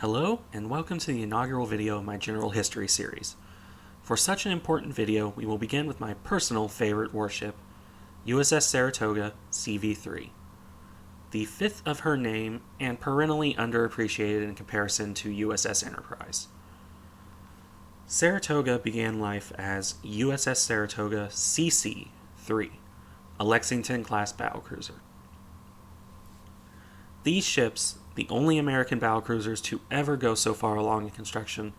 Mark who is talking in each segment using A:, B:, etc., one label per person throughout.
A: Hello, and welcome to the inaugural video of my General History series. For such an important video, we will begin with my personal favorite warship, USS Saratoga, CV-3. The fifth of her name, and perennially underappreciated in comparison to USS Enterprise. Saratoga began life as USS Saratoga CC-3, a Lexington-class battlecruiser. These ships, the only American battlecruisers to ever go so far along in construction,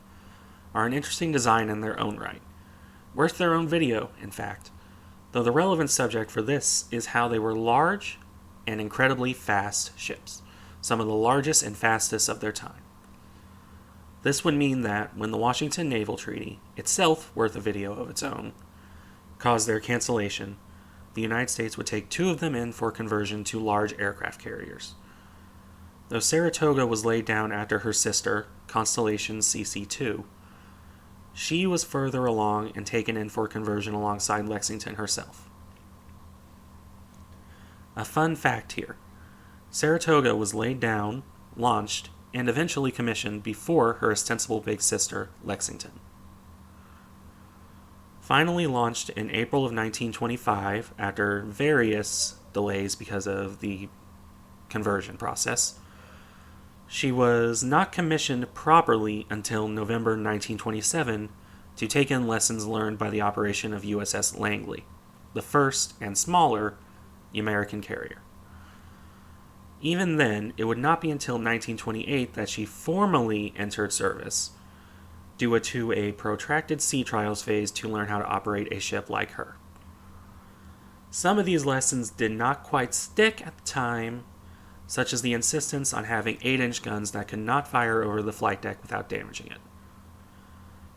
A: are an interesting design in their own right. Worth their own video, in fact, though the relevant subject for this is how they were large and incredibly fast ships, some of the largest and fastest of their time. This would mean that when the Washington Naval Treaty, itself worth a video of its own, caused their cancellation, the United States would take two of them in for conversion to large aircraft carriers. Though Saratoga was laid down after her sister, Constellation CC-2, she was further along and taken in for conversion alongside Lexington herself. A fun fact here: Saratoga was laid down, launched, and eventually commissioned before her ostensible big sister, Lexington. Finally launched in April of 1925 after various delays because of the conversion process, she was not commissioned properly until November 1927 to take in lessons learned by the operation of USS Langley, the first and smaller American carrier. Even then, it would not be until 1928 that she formally entered service, due to a protracted sea trials phase to learn how to operate a ship like her. Some of these lessons did not quite stick at the time, such as the insistence on having 8-inch guns that could not fire over the flight deck without damaging it.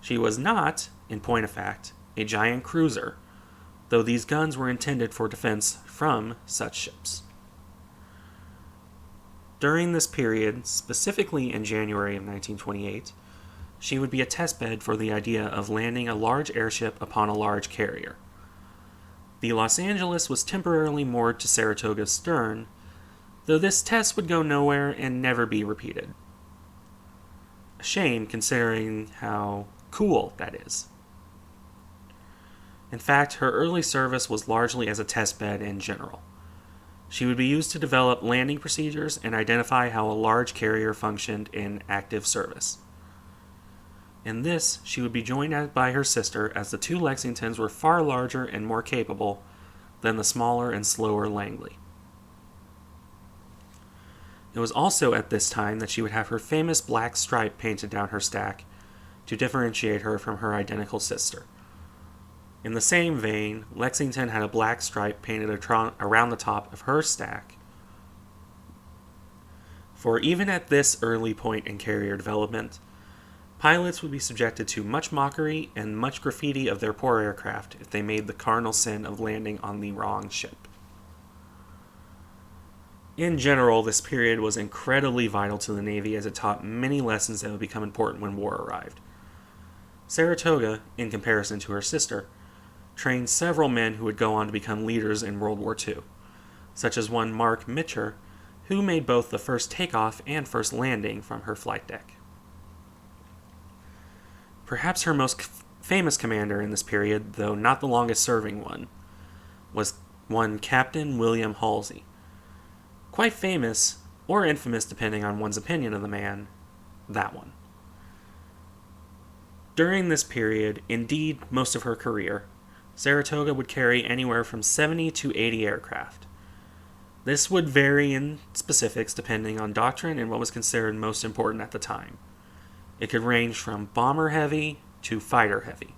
A: She was not, in point of fact, a giant cruiser, though these guns were intended for defense from such ships. During this period, specifically in January of 1928, she would be a testbed for the idea of landing a large airship upon a large carrier. The Los Angeles was temporarily moored to Saratoga's stern, though this test would go nowhere and never be repeated. A shame, considering how cool that is. In fact, her early service was largely as a testbed in general. She would be used to develop landing procedures and identify how a large carrier functioned in active service. In this, she would be joined by her sister, as the two Lexingtons were far larger and more capable than the smaller and slower Langley. It was also at this time that she would have her famous black stripe painted down her stack to differentiate her from her identical sister. In the same vein, Lexington had a black stripe painted around the top of her stack. For even at this early point in carrier development, pilots would be subjected to much mockery and much graffiti of their poor aircraft if they made the cardinal sin of landing on the wrong ship. In general, this period was incredibly vital to the Navy, as it taught many lessons that would become important when war arrived. Saratoga, in comparison to her sister, trained several men who would go on to become leaders in World War II, such as one Mark Mitcher, who made both the first takeoff and first landing from her flight deck. Perhaps her most famous commander in this period, though not the longest serving one, was one Captain William Halsey. Quite famous, or infamous depending on one's opinion of the man, that one. During this period, indeed most of her career, Saratoga would carry anywhere from 70 to 80 aircraft. This would vary in specifics depending on doctrine and what was considered most important at the time. It could range from bomber heavy to fighter heavy.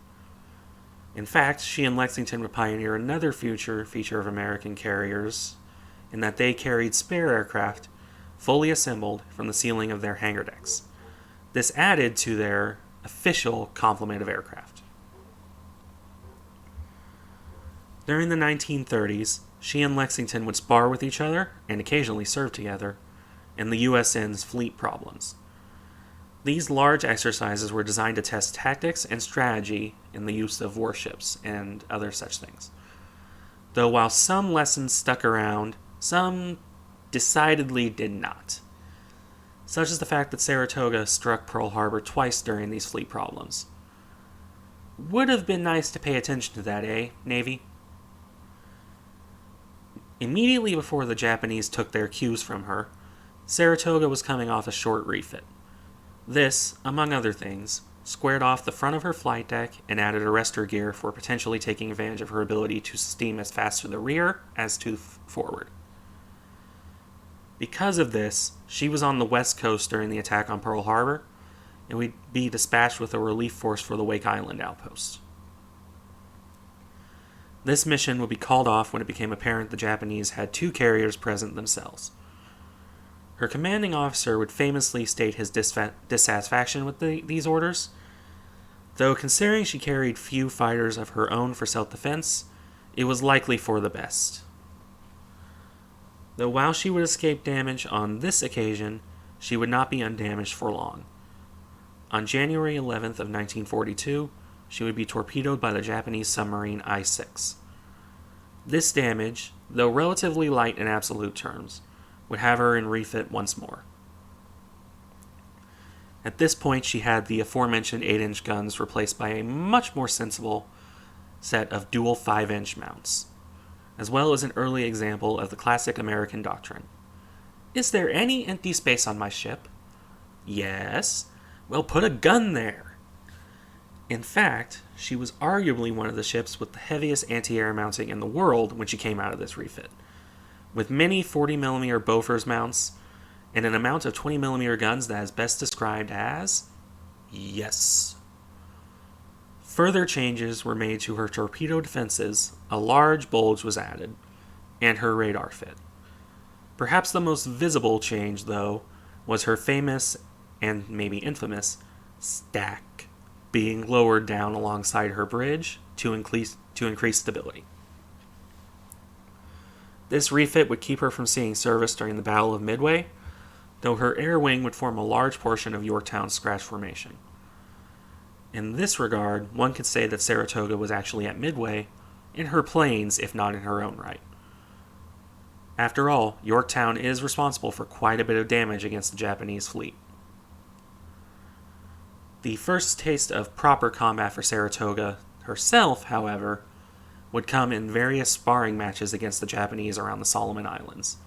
A: In fact, she and Lexington would pioneer another future feature of American carriers, in that they carried spare aircraft fully assembled from the ceiling of their hangar decks. This added to their official complement of aircraft. During the 1930s, she and Lexington would spar with each other, and occasionally serve together, in the USN's fleet problems. These large exercises were designed to test tactics and strategy in the use of warships and other such things. Though while some lessons stuck around, some decidedly did not. such as the fact that Saratoga struck Pearl Harbor twice during these fleet problems. Would have been nice to pay attention to that, eh, Navy? Immediately before the Japanese took their cues from her, Saratoga was coming off a short refit. This, among other things, squared off the front of her flight deck and added arrestor gear for potentially taking advantage of her ability to steam as fast to the rear as to forward. Because of this, she was on the west coast during the attack on Pearl Harbor, and would be dispatched with a relief force for the Wake Island outpost. This mission would be called off when it became apparent the Japanese had two carriers present themselves. Her commanding officer would famously state his dissatisfaction with these orders, though considering she carried few fighters of her own for self-defense, it was likely for the best. Though while she would escape damage on this occasion, she would not be undamaged for long. On January 11th of 1942, she would be torpedoed by the Japanese submarine I-6. This damage, though relatively light in absolute terms, would have her in refit once more. At this point, she had the aforementioned 8-inch guns replaced by a much more sensible set of dual 5-inch mounts, as well as an early example of the classic American doctrine. Is there any empty space on my ship? Yes. Well, put a gun there. In fact, she was arguably one of the ships with the heaviest anti-air mounting in the world when she came out of this refit, with many 40mm Bofors mounts and an amount of 20mm guns that is best described as yes. Further changes were made to her torpedo defenses, a large bulge was added, and her radar fit. Perhaps the most visible change, though, was her famous, and maybe infamous, stack being lowered down alongside her bridge to increase stability. This refit would keep her from seeing service during the Battle of Midway, though her air wing would form a large portion of Yorktown's scratch formation. In this regard, one could say that Saratoga was actually at Midway, in her planes if not in her own right. After all, Yorktown is responsible for quite a bit of damage against the Japanese fleet. The first taste of proper combat for Saratoga herself, however, would come in various sparring matches against the Japanese around the Solomon Islands.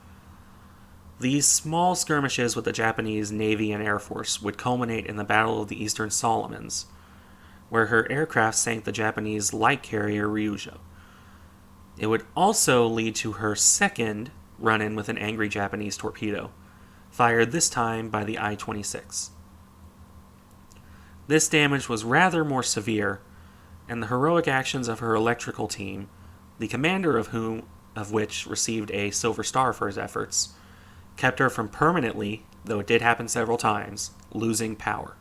A: These small skirmishes with the Japanese Navy and Air Force would culminate in the Battle of the Eastern Solomons, where her aircraft sank the Japanese light carrier Ryujo. It would also lead to her second run-in with an angry Japanese torpedo, fired this time by the I-26. This damage was rather more severe, and the heroic actions of her electrical team, the commander of which received a Silver Star for his efforts, kept her from permanently, though it did happen several times, losing power.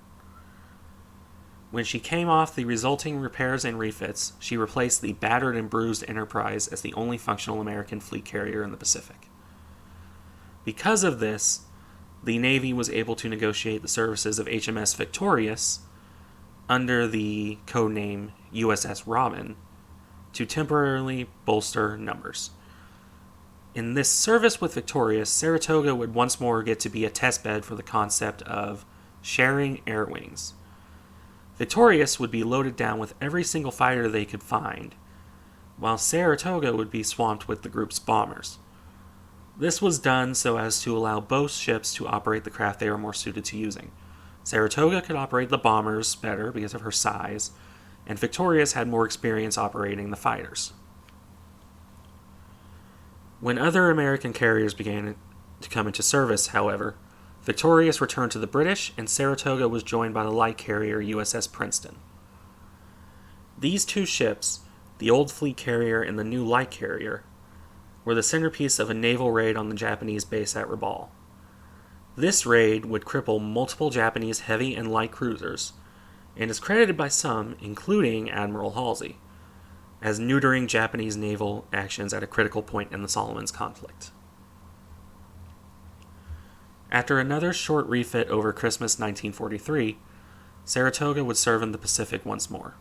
A: When she came off the resulting repairs and refits, she replaced the battered and bruised Enterprise as the only functional American fleet carrier in the Pacific. Because of this, the Navy was able to negotiate the services of HMS Victorious, under the codename USS Robin, to temporarily bolster numbers. In this service with Victorious, Saratoga would once more get to be a testbed for the concept of sharing air wings. Victorious would be loaded down with every single fighter they could find, while Saratoga would be swamped with the group's bombers. This was done so as to allow both ships to operate the craft they were more suited to using. Saratoga could operate the bombers better because of her size, and Victorious had more experience operating the fighters. When other American carriers began to come into service, however, Victorious returned to the British, and Saratoga was joined by the light carrier USS Princeton. These two ships, the old fleet carrier and the new light carrier, were the centerpiece of a naval raid on the Japanese base at Rabaul. This raid would cripple multiple Japanese heavy and light cruisers, and is credited by some, including Admiral Halsey, as neutering Japanese naval actions at a critical point in the Solomons conflict. After another short refit over Christmas 1943, Saratoga would serve in the Pacific once more.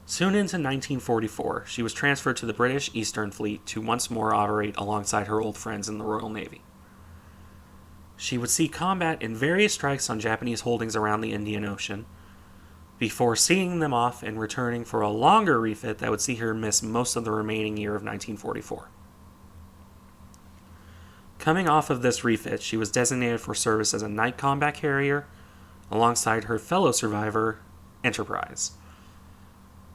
A: Soon into 1944, she was transferred to the British Eastern Fleet to once more operate alongside her old friends in the Royal Navy. She would see combat in various strikes on Japanese holdings around the Indian Ocean, before seeing them off and returning for a longer refit that would see her miss most of the remaining year of 1944. Coming off of this refit, she was designated for service as a night combat carrier alongside her fellow survivor, Enterprise.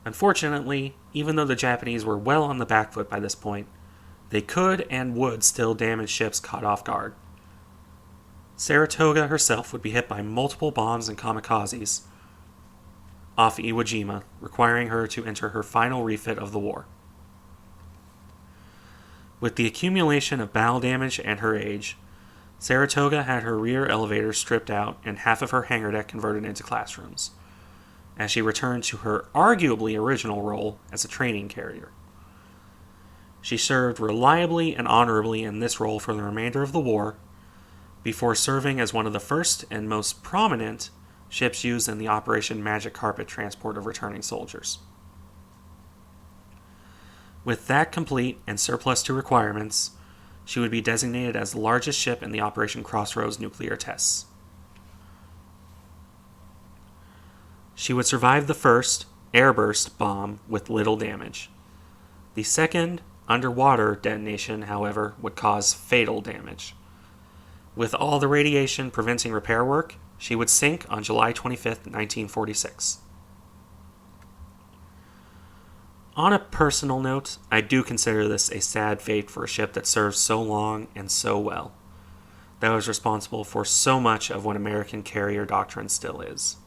A: Unfortunately, even though the Japanese were well on the back foot by this point, they could and would still damage ships caught off guard. Saratoga herself would be hit by multiple bombs and kamikazes off Iwo Jima, requiring her to enter her final refit of the war. With the accumulation of battle damage and her age, Saratoga had her rear elevator stripped out and half of her hangar deck converted into classrooms, as she returned to her arguably original role as a training carrier. She served reliably and honorably in this role for the remainder of the war, before serving as one of the first and most prominent ships used in the Operation Magic Carpet transport of returning soldiers. With that complete and surplus to requirements, she would be designated as the largest ship in the Operation Crossroads nuclear tests. She would survive the first, airburst, bomb with little damage. The second, underwater detonation, however, would cause fatal damage. With all the radiation preventing repair work, she would sink on July 25, 1946. On a personal note, I do consider this a sad fate for a ship that served so long and so well, that was responsible for so much of what American carrier doctrine still is.